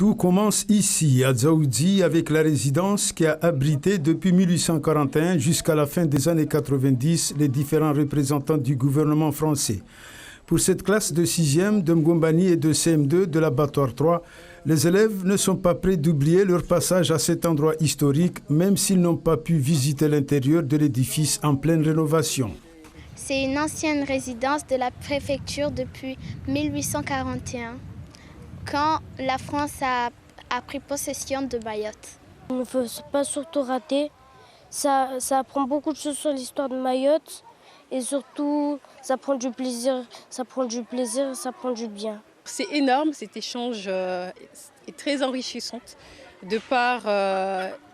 Tout commence ici, à Dzaoudzi, avec la résidence qui a abrité depuis 1841 jusqu'à la fin des années 90 les différents représentants du gouvernement français. Pour cette classe de 6e, de Mgombani et de CM2 de l'abattoir 3, les élèves ne sont pas prêts d'oublier leur passage à cet endroit historique, même s'ils n'ont pas pu visiter l'intérieur de l'édifice en pleine rénovation. C'est une ancienne résidence de la préfecture depuis 1841. Quand la France a pris possession de Mayotte. Il ne faut pas surtout rater. Ça apprend beaucoup de choses sur l'histoire de Mayotte et surtout ça prend du plaisir, ça prend du bien. C'est énorme, cet échange est très enrichissant. De par,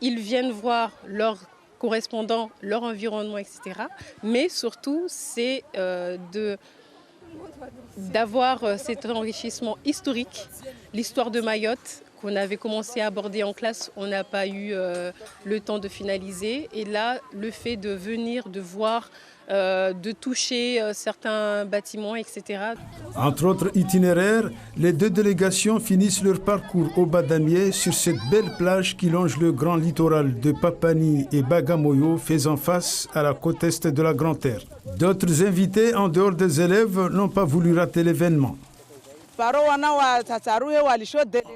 ils viennent voir leurs correspondants, leur environnement, etc. Mais surtout, c'est d'avoir cet enrichissement historique, l'histoire de Mayotte qu'on avait commencé à aborder en classe, on n'a pas eu le temps de finaliser. Et là, le fait de venir, de voir, de toucher certains bâtiments, etc. Entre autres itinéraires, les deux délégations finissent leur parcours au Badamier sur cette belle plage qui longe le grand littoral de Papani et Bagamoyo, faisant face à la côte est de la Grande Terre. D'autres invités, en dehors des élèves, n'ont pas voulu rater l'événement.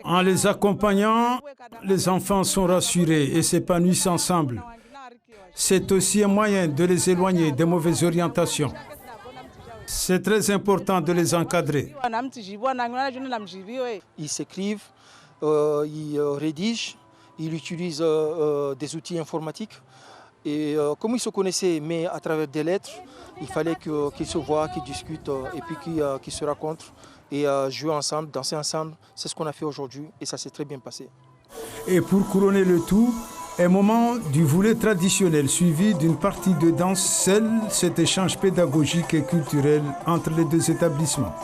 En les accompagnant, les enfants sont rassurés et s'épanouissent ensemble. C'est aussi un moyen de les éloigner des mauvaises orientations. C'est très important de les encadrer. Ils s'écrivent, ils rédigent, ils utilisent des outils informatiques. Et comme ils se connaissaient, mais à travers des lettres, il fallait qu'ils se voient, qu'ils discutent et puis qu'ils se racontent et jouer ensemble, danser ensemble. C'est ce qu'on a fait aujourd'hui et ça s'est très bien passé. Et pour couronner le tout, un moment du volet traditionnel suivi d'une partie de danse scelle cet échange pédagogique et culturel entre les deux établissements.